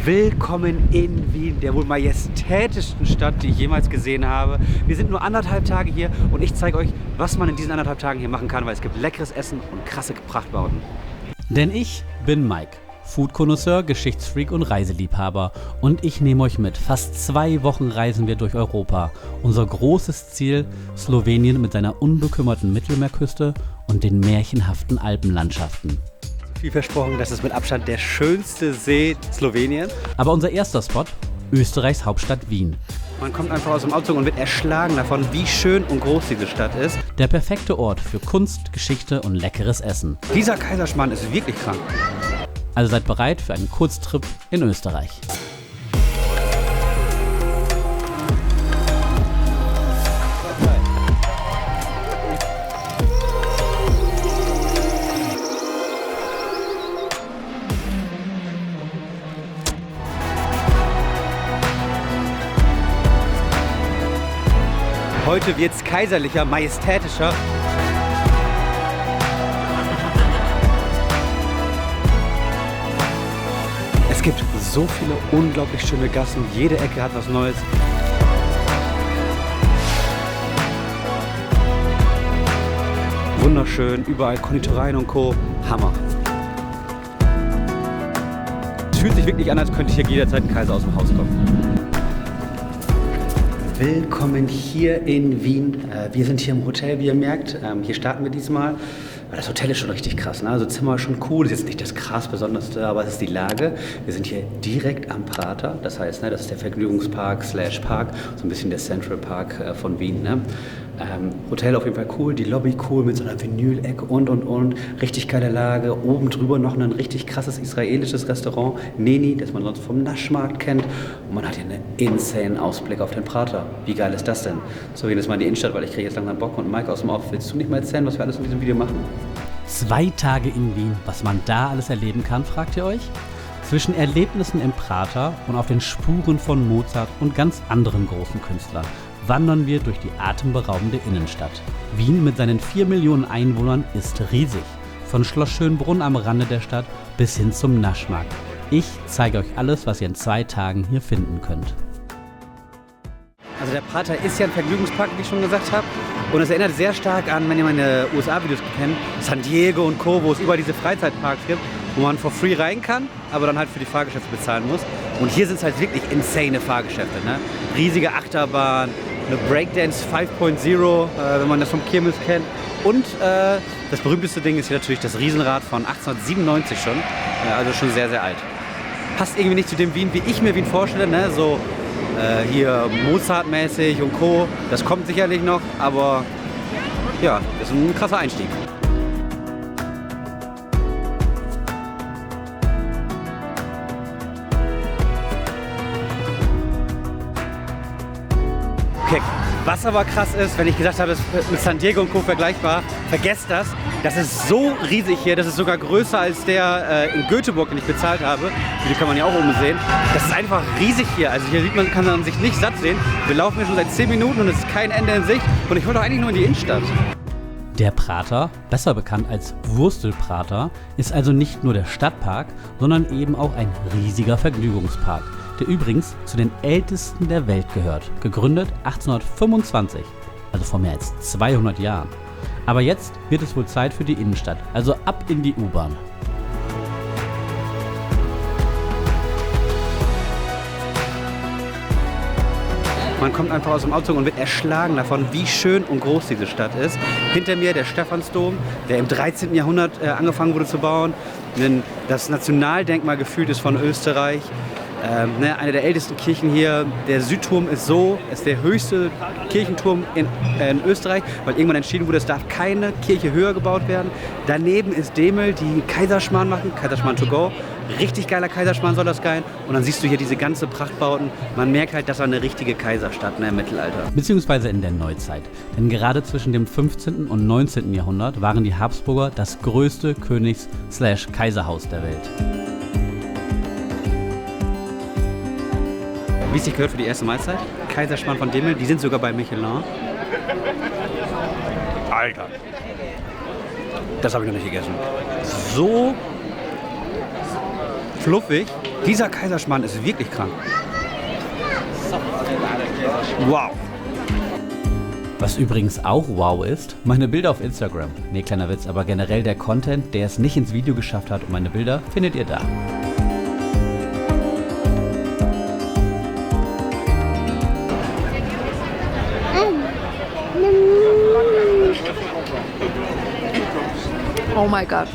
Willkommen in Wien, der wohl majestätischsten Stadt, die ich jemals gesehen habe. Wir sind nur 1,5 Tage hier und ich zeige euch, was man in diesen 1,5 Tagen hier machen kann, weil es gibt leckeres Essen und krasse Prachtbauten. Denn ich bin Mike, Food-Connoisseur, Geschichtsfreak und Reiseliebhaber. Und ich nehme euch mit. Fast 2 Wochen reisen wir durch Europa. Unser großes Ziel, Slowenien mit seiner unbekümmerten Mittelmeerküste und den märchenhaften Alpenlandschaften. Viel versprochen, das ist mit Abstand der schönste See Sloweniens. Aber unser erster Spot, Österreichs Hauptstadt Wien. Man kommt einfach aus dem Auto und wird erschlagen davon, wie schön und groß diese Stadt ist. Der perfekte Ort für Kunst, Geschichte und leckeres Essen. Dieser Kaiserschmarrn ist wirklich krank. Also seid bereit für einen Kurztrip in Österreich. Heute wird es kaiserlicher, majestätischer. Es gibt so viele unglaublich schöne Gassen. Jede Ecke hat was Neues. Wunderschön, überall Konditoreien und Co. Hammer. Es fühlt sich wirklich an, als könnte hier jederzeit ein Kaiser aus dem Haus kommen. Willkommen hier in Wien. Wir sind hier im Hotel, wie ihr merkt. Hier starten wir diesmal. Das Hotel ist schon richtig krass, ne? Also Zimmer ist schon cool. Das ist jetzt nicht das krass Besonderste, aber es ist die Lage. Wir sind hier direkt am Prater. Das heißt, ne, das ist der Vergnügungspark / Park. So ein bisschen der Central Park von Wien. Ne? Hotel auf jeden Fall cool. Die Lobby cool mit so einer Vinyl-Ecke und. Richtig geile Lage. Oben drüber noch ein richtig krasses israelisches Restaurant. Neni, das man sonst vom Naschmarkt kennt. Und man hat hier einen insane Ausblick auf den Prater. Wie geil ist das denn? So, gehen wir jetzt mal in die Innenstadt, weil ich kriege jetzt langsam Bock. Und Mike aus dem Off, willst du nicht mal erzählen, was wir alles in diesem Video machen? 2 Tage in Wien. Was man da alles erleben kann, fragt ihr euch? Zwischen Erlebnissen im Prater und auf den Spuren von Mozart und ganz anderen großen Künstlern wandern wir durch die atemberaubende Innenstadt. Wien mit seinen 4 Millionen Einwohnern ist riesig. Von Schloss Schönbrunn am Rande der Stadt bis hin zum Naschmarkt. Ich zeige euch alles, was ihr in 2 Tagen hier finden könnt. Also der Prater ist ja ein Vergnügungspark, wie ich schon gesagt habe. Und es erinnert sehr stark an, wenn ihr meine USA-Videos kennt, San Diego und Co., wo es überall diese Freizeitparks gibt, wo man for free rein kann, aber dann halt für die Fahrgeschäfte bezahlen muss. Und hier sind es halt wirklich insane Fahrgeschäfte. Ne? Riesige Achterbahn, eine Breakdance 5.0, wenn man das vom Kirmes kennt. Und das berühmteste Ding ist hier natürlich das Riesenrad von 1897 schon, also schon sehr, sehr alt. Passt irgendwie nicht zu dem Wien, wie ich mir Wien vorstelle, ne? So hier Mozart-mäßig und Co. Das kommt sicherlich noch, aber ja, das ist ein krasser Einstieg. Okay, was aber krass ist, wenn ich gesagt habe, es ist mit San Diego und Co. vergleichbar, vergesst das. Das ist so riesig hier, das ist sogar größer als der in Göteborg, den ich bezahlt habe. Die kann man ja auch oben sehen. Das ist einfach riesig hier. Also hier kann man sich nicht satt sehen. Wir laufen hier schon seit 10 Minuten und es ist kein Ende in Sicht. Und ich wollte doch eigentlich nur in die Innenstadt. Der Prater, besser bekannt als Wurstelprater, ist also nicht nur der Stadtpark, sondern eben auch ein riesiger Vergnügungspark, der übrigens zu den ältesten der Welt gehört, gegründet 1825, also vor mehr als 200 Jahren. Aber jetzt wird es wohl Zeit für die Innenstadt, also ab in die U-Bahn. Man kommt einfach aus dem Auto und wird erschlagen davon, wie schön und groß diese Stadt ist. Hinter mir der Stephansdom, der im 13. Jahrhundert angefangen wurde zu bauen. Das Nationaldenkmal gefühlt ist von Österreich. Eine der ältesten Kirchen hier. Der Südturm ist der höchste Kirchenturm in Österreich, weil irgendwann entschieden wurde, es darf keine Kirche höher gebaut werden. Daneben ist Demel, die Kaiserschmarrn machen, Kaiserschmarrn to go. Richtig geiler Kaiserschmarrn soll das sein. Und dann siehst du hier diese ganze Prachtbauten. Man merkt halt, das war eine richtige Kaiserstadt im Mittelalter. Beziehungsweise in der Neuzeit. Denn gerade zwischen dem 15. und 19. Jahrhundert waren die Habsburger das größte Königs- / Kaiserhaus der Welt. Wie es sich gehört für die erste Mahlzeit. Kaiserschmarrn von Demel, die sind sogar bei Michelin. Alter. Das habe ich noch nicht gegessen. So fluffig, Dieser Kaiserschmarrn ist wirklich krank. Wow. Was übrigens auch wow ist, meine Bilder auf Instagram. Nee, kleiner Witz, aber generell der Content, der es nicht ins Video geschafft hat und meine Bilder, findet ihr da. Oh my God.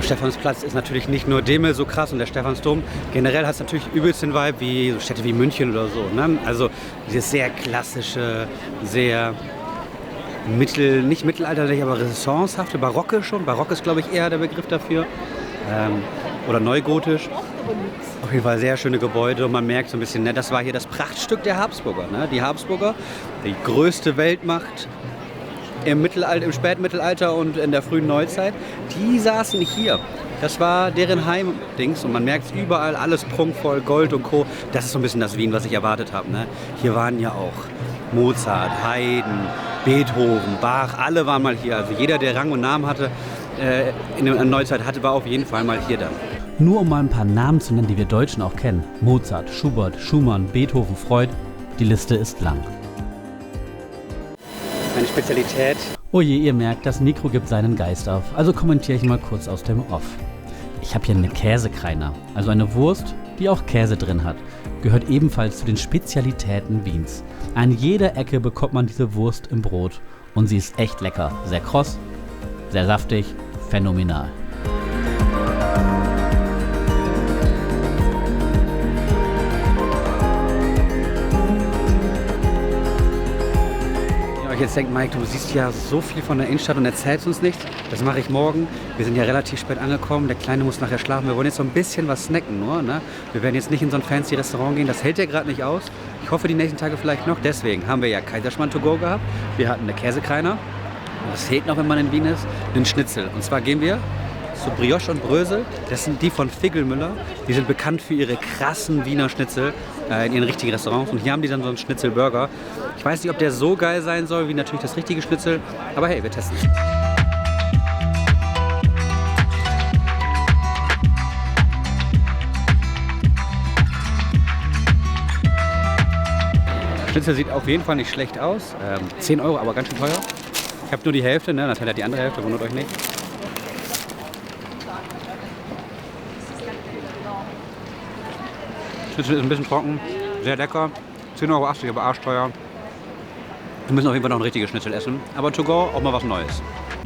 Stephansplatz ist natürlich nicht nur Demel so krass und der Stephansdom. Generell hat es natürlich übelst den Vibe wie so Städte wie München oder so. Ne? Also dieses sehr klassische, sehr nicht mittelalterlich, aber renaissancehafte, barocke schon. Barock ist, glaube ich, eher der Begriff dafür. Oder neugotisch. Auf jeden Fall sehr schöne Gebäude und man merkt so ein bisschen, ne, das war hier das Prachtstück der Habsburger. Ne? Die Habsburger, die größte Weltmacht im Spätmittelalter und in der frühen Neuzeit, die saßen hier. Das war deren Heimdings und man merkt es überall, alles prunkvoll, Gold und Co. Das ist so ein bisschen das Wien, was ich erwartet habe. Ne? Hier waren ja auch Mozart, Haydn, Beethoven, Bach, alle waren mal hier. Also jeder, der Rang und Namen hatte, in der Neuzeit hatte, war auf jeden Fall mal hier da. Nur um mal ein paar Namen zu nennen, die wir Deutschen auch kennen. Mozart, Schubert, Schumann, Beethoven, Freud. Die Liste ist lang. Meine Spezialität. Oh je, ihr merkt, das Mikro gibt seinen Geist auf. Also kommentiere ich mal kurz aus dem Off. Ich habe hier eine Käsekreiner, also eine Wurst, die auch Käse drin hat. Gehört ebenfalls zu den Spezialitäten Wiens. An jeder Ecke bekommt man diese Wurst im Brot und sie ist echt lecker. Sehr kross, sehr saftig, phänomenal. Jetzt denkt Mike, du siehst ja so viel von der Innenstadt und erzählst uns nicht. Das mache ich morgen. Wir sind ja relativ spät angekommen. Der Kleine muss nachher schlafen. Wir wollen jetzt so ein bisschen was snacken nur. Ne? Wir werden jetzt nicht in so ein fancy Restaurant gehen. Das hält ja gerade nicht aus. Ich hoffe, die nächsten Tage vielleicht noch. Deswegen haben wir ja Kaiserschmarrn to go gehabt. Wir hatten eine Käsekreiner. Das fehlt noch, wenn man in Wien ist. Einen Schnitzel. Und zwar gehen wir zu Brioche und Brösel. Das sind die von Figgelmüller. Die sind bekannt für ihre krassen Wiener Schnitzel in ihren richtigen Restaurants. Und hier haben die dann so einen Schnitzelburger. Ich weiß nicht, ob der so geil sein soll wie natürlich das richtige Schnitzel. Aber hey, wir testen. Schnitzel sieht auf jeden Fall nicht schlecht aus. 10 €, aber ganz schön teuer. Ich habe nur die Hälfte, ne? Natalia hat die andere Hälfte, wundert euch nicht. Schnitzel ist ein bisschen trocken, sehr lecker. 10,80 €, aber arschteuer. Wir müssen auf jeden Fall noch ein richtiges Schnitzel essen. Aber to go auch mal was Neues.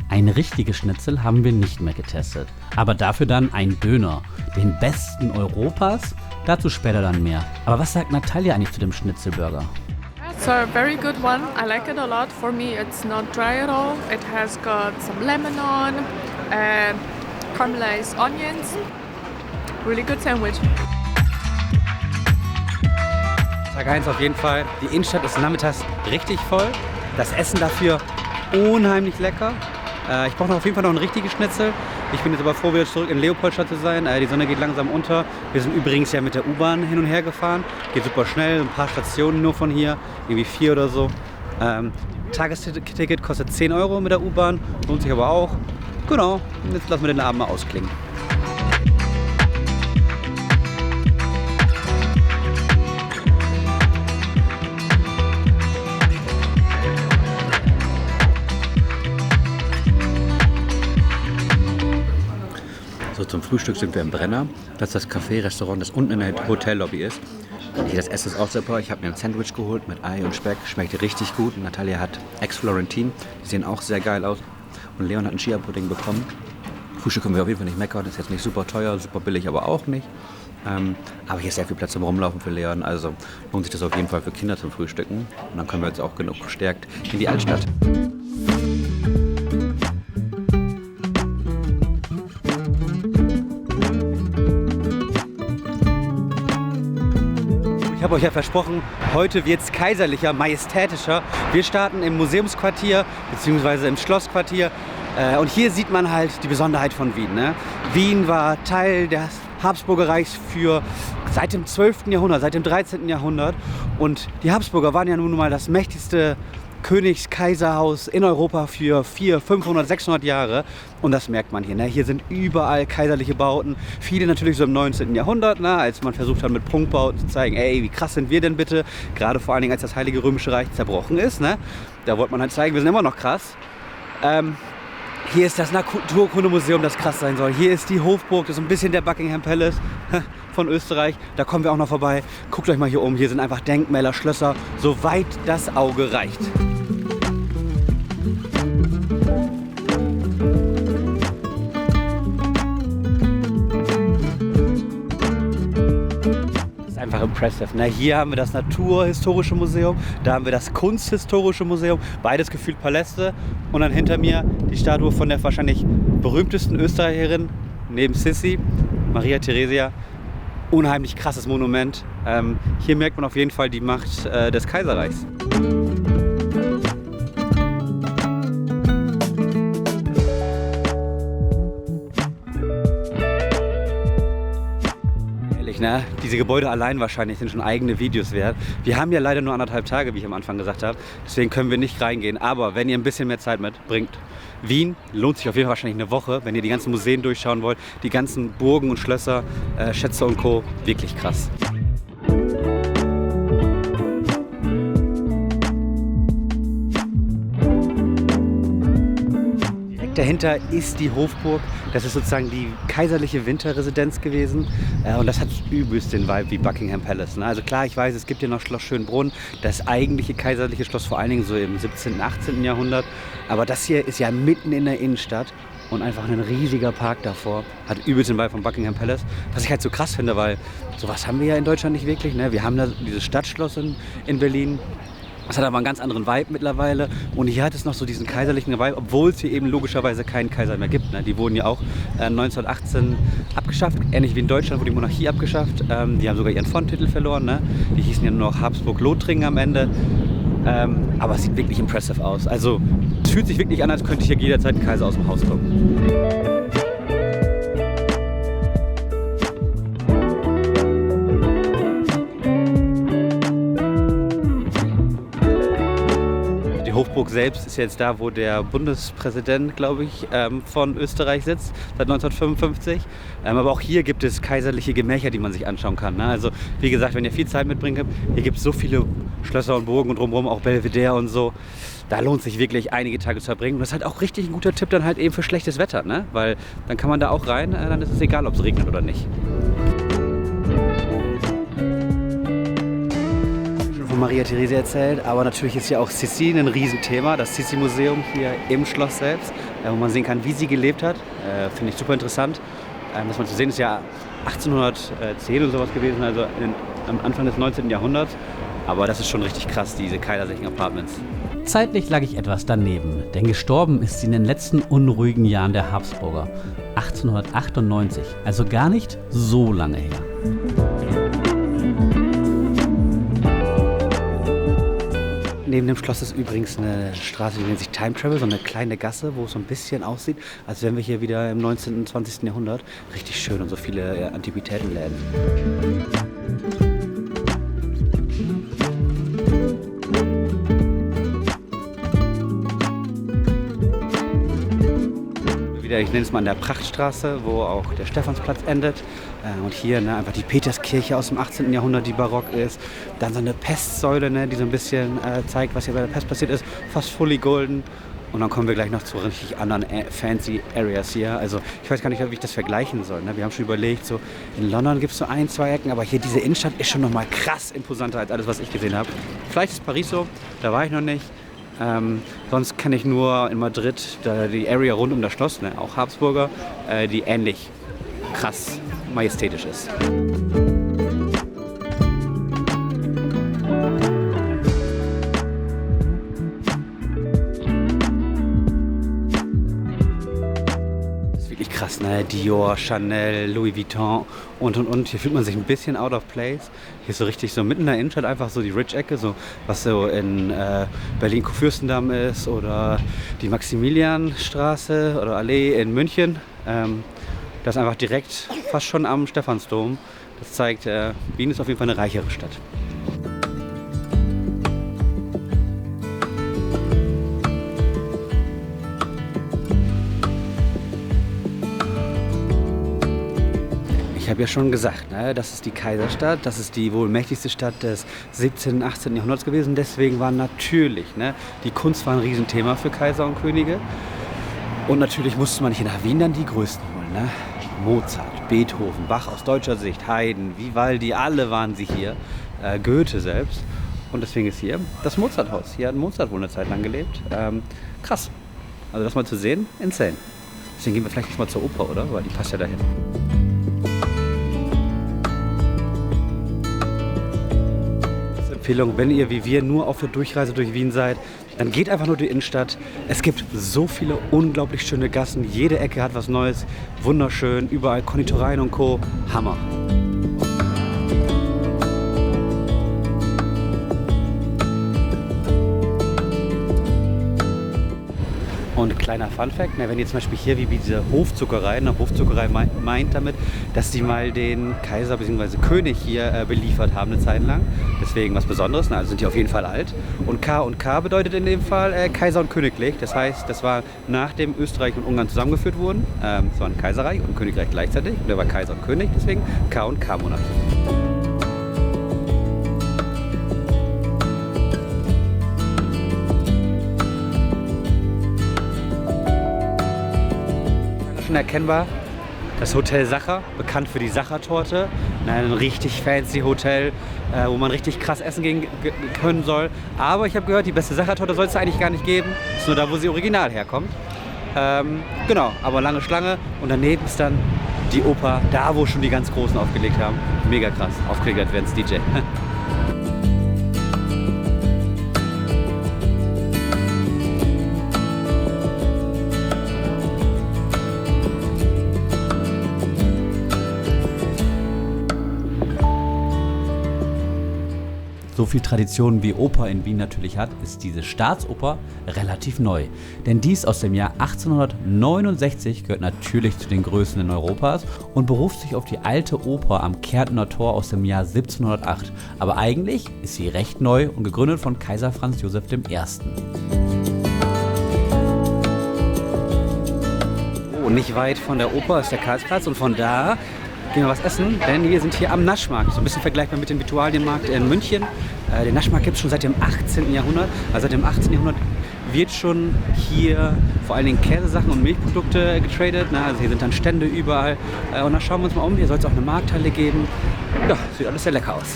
Ein richtiges Schnitzel haben wir nicht mehr getestet. Aber dafür dann ein Döner. Den besten Europas. Dazu später dann mehr. Aber was sagt Natalia eigentlich zu dem Schnitzelburger? It's a very good one. I like it a lot. For me, it's not dry at all. It has got some lemon on, caramelized onions. Really good sandwich. Tag 1 auf jeden Fall. Die Innenstadt ist nachmittags richtig voll. Das Essen dafür unheimlich lecker. Ich brauche auf jeden Fall noch ein richtiges Schnitzel. Ich bin jetzt aber froh, wieder zurück in Leopoldstadt zu sein. Die Sonne geht langsam unter. Wir sind übrigens ja mit der U-Bahn hin und her gefahren. Geht super schnell, ein paar Stationen nur von hier. Irgendwie 4 oder so. Tagesticket kostet 10 € mit der U-Bahn. Lohnt sich aber auch. Genau, jetzt lassen wir den Abend mal ausklingen. So, zum Frühstück sind wir im Brenner. Das ist das Café-Restaurant, das unten in der Hotellobby ist. Hier das Essen ist auch super. Ich habe mir ein Sandwich geholt mit Ei und Speck. Schmeckt richtig gut. Und Natalia hat Ex-Florentin. Die sehen auch sehr geil aus. Und Leon hat einen Chia-Pudding bekommen. Frühstück können wir auf jeden Fall nicht meckern. Das ist jetzt nicht super teuer, super billig, aber auch nicht. Aber hier ist sehr viel Platz zum Rumlaufen für Leon. Also lohnt sich das auf jeden Fall für Kinder zum Frühstücken. Und dann können wir jetzt auch genug gestärkt in die Altstadt. Ich habe euch ja versprochen, heute wird es kaiserlicher, majestätischer. Wir starten im Museumsquartier bzw. im Schlossquartier. Und hier sieht man halt die Besonderheit von Wien. Ne? Wien war Teil des Habsburger Reichs seit dem 12. Jahrhundert, seit dem 13. Jahrhundert. Und die Habsburger waren ja nun mal das mächtigste Königskaiserhaus in Europa für 400, 500, 600 Jahre. Und das merkt man hier. Ne? Hier sind überall kaiserliche Bauten. Viele natürlich so im 19. Jahrhundert, ne? Als man versucht hat, mit Prunkbauten zu zeigen, ey, wie krass sind wir denn bitte? Gerade vor allen Dingen, als das Heilige Römische Reich zerbrochen ist. Ne? Da wollte man halt zeigen, wir sind immer noch krass. Hier ist das Naturkundemuseum, das krass sein soll. Hier ist die Hofburg, das ist ein bisschen der Buckingham Palace von Österreich. Da kommen wir auch noch vorbei. Guckt euch mal hier um. Hier sind einfach Denkmäler, Schlösser, soweit das Auge reicht. Einfach impressive. Na, hier haben wir das Naturhistorische Museum, da haben wir das Kunsthistorische Museum, beides gefühlt Paläste. Und dann hinter mir die Statue von der wahrscheinlich berühmtesten Österreicherin, neben Sissi, Maria Theresia. Unheimlich krasses Monument. Hier merkt man auf jeden Fall die Macht des Kaiserreichs. Ne? Diese Gebäude allein wahrscheinlich sind schon eigene Videos wert. Wir haben ja leider nur 1,5 Tage, wie ich am Anfang gesagt habe. Deswegen können wir nicht reingehen. Aber wenn ihr ein bisschen mehr Zeit mitbringt, Wien lohnt sich auf jeden Fall wahrscheinlich eine Woche, wenn ihr die ganzen Museen durchschauen wollt. Die ganzen Burgen und Schlösser, Schätze und Co. Wirklich krass. Dahinter ist die Hofburg. Das ist sozusagen die kaiserliche Winterresidenz gewesen. Und das hat übelst den Vibe wie Buckingham Palace. Ne? Also klar, ich weiß, es gibt hier noch Schloss Schönbrunn. Das eigentliche kaiserliche Schloss, vor allen Dingen so im 17., 18. Jahrhundert. Aber das hier ist ja mitten in der Innenstadt. Und einfach ein riesiger Park davor. Hat übelst den Vibe von Buckingham Palace. Was ich halt so krass finde, weil sowas haben wir ja in Deutschland nicht wirklich. Ne? Wir haben da dieses Stadtschloss in Berlin. Das hat aber einen ganz anderen Vibe mittlerweile. Und hier hat es noch so diesen kaiserlichen Vibe, obwohl es hier eben logischerweise keinen Kaiser mehr gibt. Ne? Die wurden ja auch 1918 abgeschafft, ähnlich wie in Deutschland wurde die Monarchie abgeschafft. Die haben sogar ihren Fondtitel verloren. Ne? Die hießen ja nur noch Habsburg-Lothringen am Ende. Aber es sieht wirklich impressive aus. Also es fühlt sich wirklich an, als könnte hier jederzeit ein Kaiser aus dem Haus kommen. Hofburg selbst ist jetzt da, wo der Bundespräsident, glaube ich, von Österreich sitzt, seit 1955. Aber auch hier gibt es kaiserliche Gemächer, die man sich anschauen kann. Ne? Also wie gesagt, wenn ihr viel Zeit mitbringt, hier gibt es so viele Schlösser und Burgen und drumherum, auch Belvedere und so. Da lohnt sich wirklich einige Tage zu verbringen. Und das ist halt auch richtig ein guter Tipp dann halt eben für schlechtes Wetter, ne? Weil dann kann man da auch rein, dann ist es egal, ob es regnet oder nicht. Maria Theresia erzählt, aber natürlich ist ja auch Sissi ein Riesenthema, das Sissi-Museum hier im Schloss selbst, wo man sehen kann, wie sie gelebt hat. Finde ich super interessant. Was man zu sehen ist ja 1810 und sowas gewesen, also am Anfang des 19. Jahrhunderts. Aber das ist schon richtig krass, diese kaiserlichen Apartments. Zeitlich lag ich etwas daneben, denn gestorben ist sie in den letzten unruhigen Jahren der Habsburger. 1898, also gar nicht so lange her. Neben dem Schloss ist übrigens eine Straße, die nennt sich Time Travel, so eine kleine Gasse, wo es so ein bisschen aussieht, als wären wir hier wieder im 19. und 20. Jahrhundert. Richtig schön und so viele Antiquitätenläden. Ich nenne es mal an der Prachtstraße, wo auch der Stephansplatz endet. Und hier einfach die Peterskirche aus dem 18. Jahrhundert, die barock ist. Dann so eine Pestsäule, die so ein bisschen zeigt, was hier bei der Pest passiert ist. Fast fully golden. Und dann kommen wir gleich noch zu richtig anderen fancy Areas hier. Also ich weiß gar nicht, wie ich das vergleichen soll. Ne? Wir haben schon überlegt, so in London gibt es so 1, 2 Ecken, aber hier diese Innenstadt ist schon nochmal krass imposanter als alles, was ich gesehen habe. Vielleicht ist Paris so, da war ich noch nicht. Sonst kenne ich nur in Madrid die Area rund um das Schloss, auch Habsburger, die ähnlich krass majestätisch ist. Krass, ne? Dior, Chanel, Louis Vuitton und. Hier fühlt man sich ein bisschen out of place. Hier ist so richtig so mitten in der Innenstadt einfach so die Rich-Ecke, so was so in Berlin-Fürstendamm ist oder die Maximilianstraße oder Allee in München. Das ist einfach direkt fast schon am Stephansdom. Das zeigt, Wien ist auf jeden Fall eine reichere Stadt. habe ja schon gesagt, ne, das ist die Kaiserstadt, das ist die wohl mächtigste Stadt des 17., 18. Jahrhunderts gewesen. Deswegen war natürlich, ne, die Kunst war ein Riesenthema für Kaiser und Könige. Und natürlich musste man nicht nach Wien dann die Größten holen. Ne? Mozart, Beethoven, Bach aus deutscher Sicht, Haydn, Vivaldi, alle waren sie hier. Goethe selbst. Und deswegen ist hier das Mozarthaus. Hier hat Mozart wohl eine Zeit lang gelebt. Krass. Also das mal zu sehen, insane. Deswegen gehen wir vielleicht nicht mal zur Oper, oder? Weil die passt ja dahin. Empfehlung, wenn ihr wie wir nur auf der Durchreise durch Wien seid, dann geht einfach nur die Innenstadt. Es gibt so viele unglaublich schöne Gassen. Jede Ecke hat was Neues. Wunderschön. Überall Konditoreien und Co. Hammer. Und kleiner Funfact, wenn ihr zum Beispiel hier wie diese Hofzuckerei, eine Hofzuckerei meint damit, dass sie mal den Kaiser bzw. König hier beliefert haben eine Zeit lang. Deswegen was Besonderes, also sind die auf jeden Fall alt. Und K bedeutet in dem Fall Kaiser und Königlich. Das heißt, das war nachdem Österreich und Ungarn zusammengeführt wurden. Es war ein Kaiserreich und ein Königreich gleichzeitig. Und der war Kaiser und König, deswegen K&K-Monarchie. Schon erkennbar das Hotel Sacher, bekannt für die Sacher-Torte. Ein richtig fancy Hotel, wo man richtig krass essen gehen können soll. Aber ich habe gehört, die beste Sacher-Torte soll es eigentlich gar nicht geben. Ist nur da, wo sie original herkommt. Genau, aber lange Schlange. Und daneben ist dann die Oper, da wo schon die ganz Großen aufgelegt haben. Mega krass, aufgelegt Advents-DJ. So viel Tradition wie Oper in Wien natürlich hat, ist diese Staatsoper relativ neu. Denn dies aus dem Jahr 1869 gehört natürlich zu den größten in Europas und beruft sich auf die alte Oper am Kärntner Tor aus dem Jahr 1708. Aber eigentlich ist sie recht neu und gegründet von Kaiser Franz Joseph I. Und nicht weit von der Oper ist der Karlsplatz und von da gehen wir was essen, denn wir sind hier am Naschmarkt. So ein bisschen vergleichbar mit dem Viktualienmarkt in München. Den Naschmarkt gibt es schon seit dem 18. Jahrhundert. Also seit dem 18. Jahrhundert wird schon hier vor allen Dingen Käsesachen und Milchprodukte getradet. Also hier sind dann Stände überall. Und dann schauen wir uns mal um. Hier soll es auch eine Markthalle geben. Ja, sieht alles sehr lecker aus.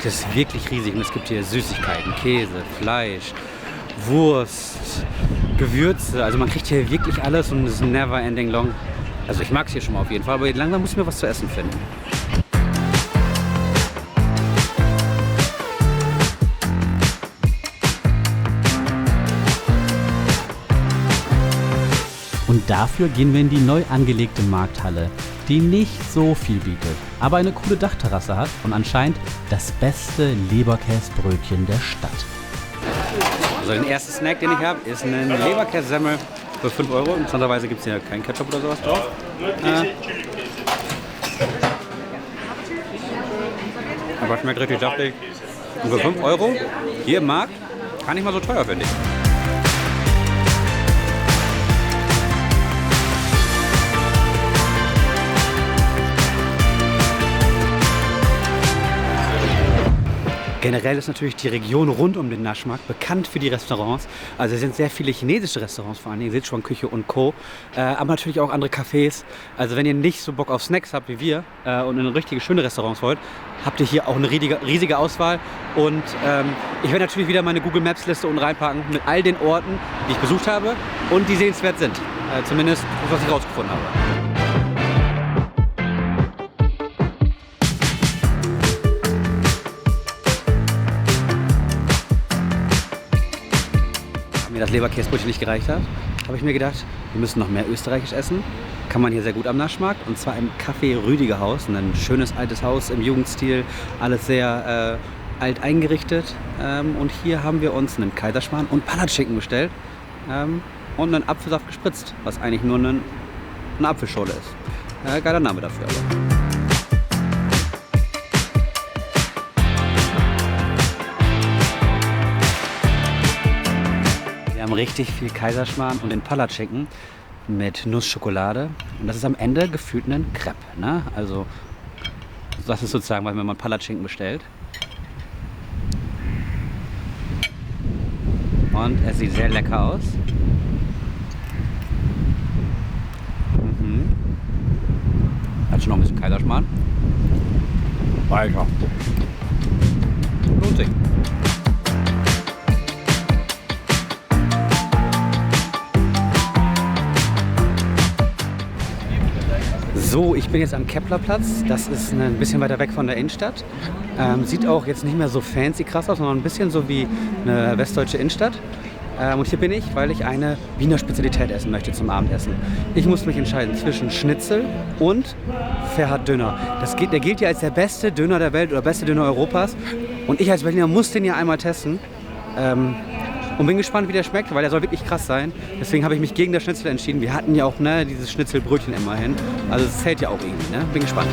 Der ist wirklich riesig und es gibt hier Süßigkeiten, Käse, Fleisch, Wurst, Gewürze. Also man kriegt hier wirklich alles und es ist never ending long. Also ich mag es hier schon mal auf jeden Fall, aber langsam muss ich mir was zu essen finden. Und dafür gehen wir in die neu angelegte Markthalle, die nicht so viel bietet, aber eine coole Dachterrasse hat und anscheinend das beste Leberkäsbrötchen der Stadt. Also den ersten Snack, den ich habe, ist ein Leberkässemmel für 5 €. Interessanterweise gibt es hier keinen Ketchup oder sowas drauf. Aber schmeckt richtig saftig. Und für 5 € hier im Markt gar nicht mal so teuer, finde ich. Generell ist natürlich die Region rund um den Naschmarkt bekannt für die Restaurants. Also es sind sehr viele chinesische Restaurants, vor allem Sichuan-Küche und Co. Aber natürlich auch andere Cafés. Also wenn ihr nicht so Bock auf Snacks habt wie wir und in richtige schöne Restaurants wollt, habt ihr hier auch eine riesige Auswahl. Und ich werde natürlich wieder meine Google Maps Liste unten reinpacken mit all den Orten, die ich besucht habe und die sehenswert sind. Zumindest das, was ich rausgefunden habe. Das Leberkäsbrötchen nicht gereicht hat, habe ich mir gedacht, wir müssen noch mehr österreichisch essen. Kann man hier sehr gut am Naschmarkt und zwar im Café Rüdigerhaus, ein schönes altes Haus im Jugendstil, alles sehr alt eingerichtet. Und hier haben wir uns einen Kaiserschmarrn und Palatschinken bestellt und einen Apfelsaft gespritzt, was eigentlich nur eine Apfelschorle ist. Geiler Name dafür aber. haben richtig viel Kaiserschmarrn und den Palatschinken mit Nussschokolade. Und das ist am Ende gefühlt ein Crepe. Ne? Also das ist sozusagen, wenn man Palatschinken bestellt. Und es sieht sehr lecker aus. Hat schon noch ein bisschen Kaiserschmarrn. Alter. Lohnt sich. So, ich bin jetzt am Keplerplatz. Das ist ein bisschen weiter weg von der Innenstadt. Sieht auch jetzt nicht mehr so fancy krass aus, sondern ein bisschen so wie eine westdeutsche Innenstadt. Und hier bin ich, weil ich eine Wiener Spezialität essen möchte zum Abendessen. Ich muss mich entscheiden zwischen Schnitzel und Ferhat Döner. Der gilt ja als der beste Döner der Welt oder beste Döner Europas. Und ich als Berliner muss den ja einmal testen. Und bin gespannt, wie der schmeckt, weil der soll wirklich krass sein. Deswegen habe ich mich gegen das Schnitzel entschieden. Wir hatten ja auch dieses Schnitzelbrötchen immerhin. Also es zählt ja auch irgendwie. Ne? Bin gespannt.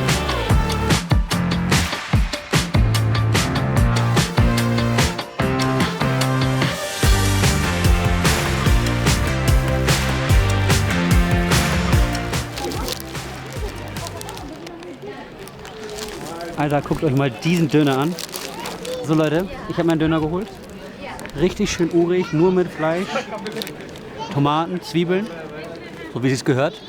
Alter, guckt euch mal diesen Döner an. So Leute, ich habe meinen Döner geholt. Richtig schön urig, nur mit Fleisch, Tomaten, Zwiebeln, so wie es gehört.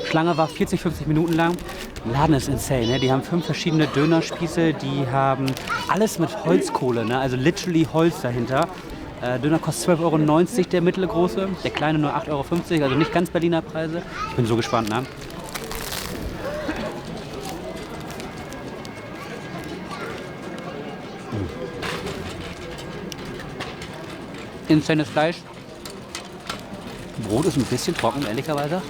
Schlange war 40, 50 Minuten lang. Der Laden ist insane, ne? Die haben 5 verschiedene Dönerspieße, die haben alles mit Holzkohle, ne? Also literally Holz dahinter. Döner kostet 12,90 €, der mittelgroße, der kleine nur 8,50 €, also nicht ganz Berliner Preise. Ich bin so gespannt, ne? Insanes Fleisch. Brot ist ein bisschen trocken, ehrlicherweise.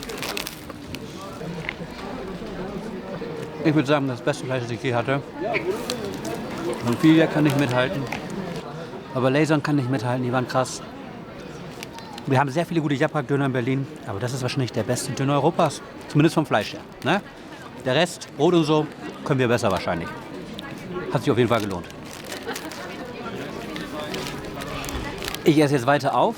Ich würde sagen, das beste Fleisch, das ich je hatte. Und Filia kann nicht mithalten. Aber Lasern kann nicht mithalten, die waren krass. Wir haben sehr viele gute Japrak-Döner in Berlin, aber das ist wahrscheinlich der beste Döner Europas. Zumindest vom Fleisch her. Ne? Der Rest, Brot und so, können wir besser wahrscheinlich. Hat sich auf jeden Fall gelohnt. Ich esse jetzt weiter auf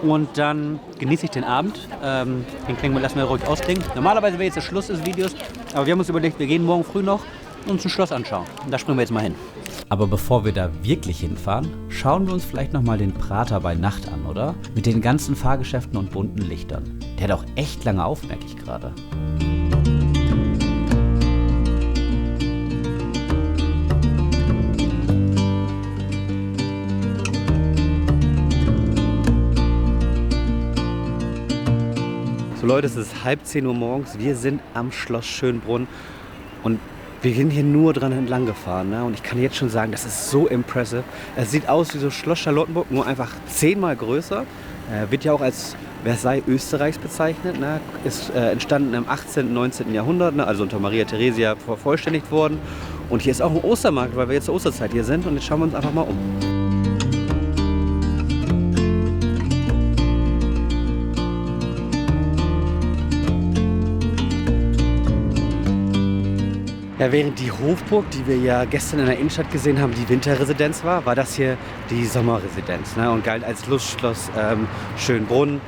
und dann genieße ich den Abend. Den Klingen lassen wir ruhig ausklingen. Normalerweise wäre jetzt der Schluss des Videos, aber wir haben uns überlegt, wir gehen morgen früh noch uns ein Schloss anschauen. Und da springen wir jetzt mal hin. Aber bevor wir da wirklich hinfahren, schauen wir uns vielleicht nochmal den Prater bei Nacht an, oder? Mit den ganzen Fahrgeschäften und bunten Lichtern. Der hat auch echt lange auf, merke ich gerade. So Leute, es ist 9:30 Uhr morgens, wir sind am Schloss Schönbrunn und wir sind hier nur dran entlang gefahren. Ne? Und ich kann jetzt schon sagen, das ist so impressive. Es sieht aus wie so Schloss Charlottenburg, nur einfach 10-mal größer. Wird ja auch als Versailles Österreichs bezeichnet. Ne? Ist entstanden im 18. und 19. Jahrhundert, ne? Also unter Maria Theresia vervollständigt worden. Und hier ist auch ein Ostermarkt, weil wir jetzt zur Osterzeit hier sind und jetzt schauen wir uns einfach mal um. Ja, während die Hofburg, die wir ja gestern in der Innenstadt gesehen haben, die Winterresidenz war das hier die Sommerresidenz, ne? Und galt als Lustschloss Schönbrunn.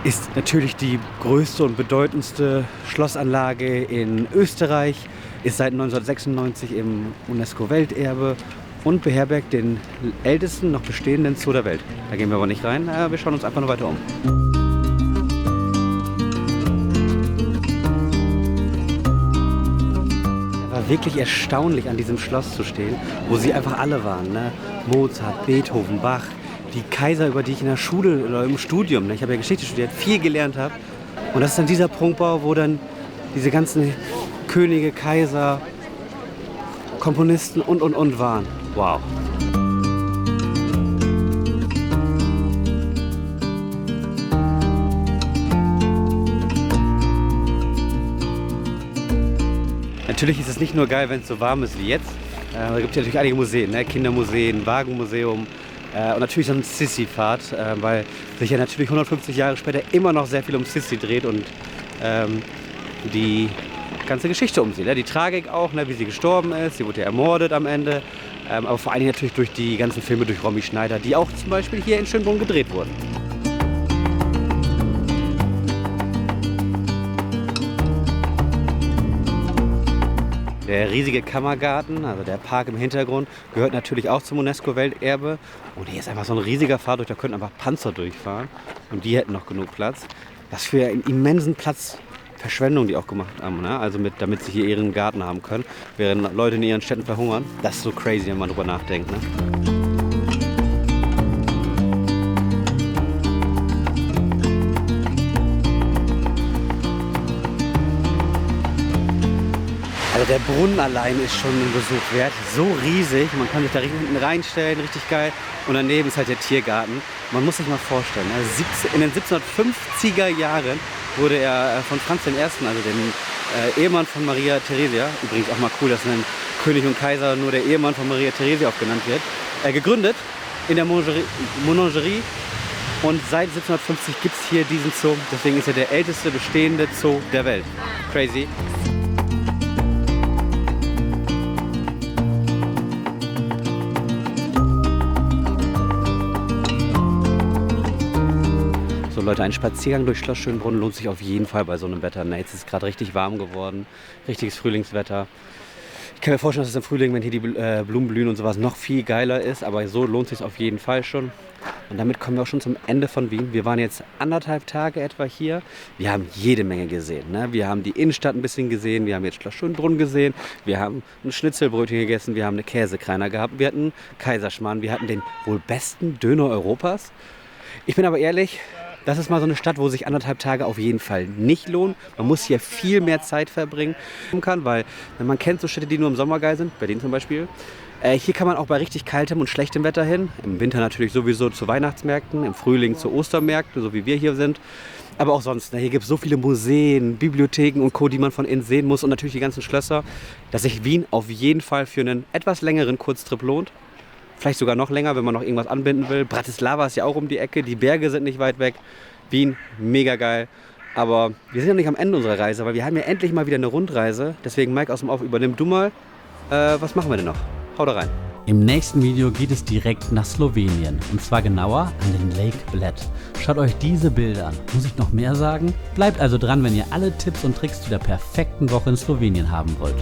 Ist natürlich die größte und bedeutendste Schlossanlage in Österreich, ist seit 1996 im UNESCO-Welterbe und beherbergt den ältesten noch bestehenden Zoo der Welt. Da gehen wir aber nicht rein, wir schauen uns einfach nur weiter um. Wirklich erstaunlich, an diesem Schloss zu stehen, wo sie einfach alle waren. Ne? Mozart, Beethoven, Bach, die Kaiser, über die ich in der Schule oder im Studium, ne? Ich habe ja Geschichte studiert, viel gelernt habe. Und das ist dann dieser Prunkbau, wo dann diese ganzen Könige, Kaiser, Komponisten und waren. Wow. Natürlich ist es nicht nur geil, wenn es so warm ist wie jetzt. Da gibt es natürlich einige Museen, ne? Kindermuseen, Wagenmuseum und natürlich so eine Sissi-Fahrt, weil sich ja natürlich 150 Jahre später immer noch sehr viel um Sissi dreht und die ganze Geschichte um sie. Ne? Die Tragik auch, ne? Wie sie gestorben ist, sie wurde ja ermordet am Ende Aber vor allen Dingen natürlich durch die ganzen Filme durch Romy Schneider, die auch zum Beispiel hier in Schönbrunn gedreht wurden. Der riesige Kammergarten, also der Park im Hintergrund, gehört natürlich auch zum UNESCO-Welterbe. Und hier ist einfach so ein riesiger Pfad, da könnten einfach Panzer durchfahren. Und die hätten noch genug Platz. Was für einen immensen Platzverschwendung die auch gemacht haben, ne? Also damit sie hier ihren Garten haben können, während Leute in ihren Städten verhungern. Das ist so crazy, wenn man drüber nachdenkt, ne? Also der Brunnen allein ist schon ein Besuch wert. So riesig, man kann sich da hinten reinstellen, richtig geil. Und daneben ist halt der Tiergarten. Man muss sich mal vorstellen, in den 1750er Jahren wurde er von Franz I., also dem Ehemann von Maria Theresia, übrigens auch mal cool, dass ein König und Kaiser nur der Ehemann von Maria Theresia aufgenannt wird, gegründet in der Menagerie. Und seit 1750 gibt es hier diesen Zoo. Deswegen ist er der älteste bestehende Zoo der Welt. Crazy. So Leute, ein Spaziergang durch Schloss Schönbrunn lohnt sich auf jeden Fall bei so einem Wetter. Na, jetzt ist es gerade richtig warm geworden, richtiges Frühlingswetter. Ich kann mir vorstellen, dass es im Frühling, wenn hier die Blumen blühen und sowas, noch viel geiler ist. Aber so lohnt es sich auf jeden Fall schon. Und damit kommen wir auch schon zum Ende von Wien. Wir waren jetzt 1,5 Tage etwa hier. Wir haben jede Menge gesehen, ne? Wir haben die Innenstadt ein bisschen gesehen. Wir haben jetzt Schloss Schönbrunn gesehen. Wir haben ein Schnitzelbrötchen gegessen. Wir haben eine Käsekreiner gehabt. Wir hatten Kaiserschmarrn. Wir hatten den wohl besten Döner Europas. Ich bin aber ehrlich, das ist mal so eine Stadt, wo sich 1,5 Tage auf jeden Fall nicht lohnen. Man muss hier viel mehr Zeit verbringen, weil man kennt so Städte, die nur im Sommer geil sind, Berlin zum Beispiel. Hier kann man auch bei richtig kaltem und schlechtem Wetter hin. Im Winter natürlich sowieso zu Weihnachtsmärkten, im Frühling zu Ostermärkten, so wie wir hier sind. Aber auch sonst, ne, hier gibt es so viele Museen, Bibliotheken und Co., die man von innen sehen muss und natürlich die ganzen Schlösser, dass sich Wien auf jeden Fall für einen etwas längeren Kurztrip lohnt. Vielleicht sogar noch länger, wenn man noch irgendwas anbinden will. Bratislava ist ja auch um die Ecke, die Berge sind nicht weit weg. Wien, mega geil. Aber wir sind ja nicht am Ende unserer Reise, weil wir haben ja endlich mal wieder eine Rundreise. Deswegen, Mike aus dem Off, übernimm du mal. Was machen wir denn noch? Hau da rein. Im nächsten Video geht es direkt nach Slowenien. Und zwar genauer an den Lake Bled. Schaut euch diese Bilder an. Muss ich noch mehr sagen? Bleibt also dran, wenn ihr alle Tipps und Tricks zu der perfekten Woche in Slowenien haben wollt.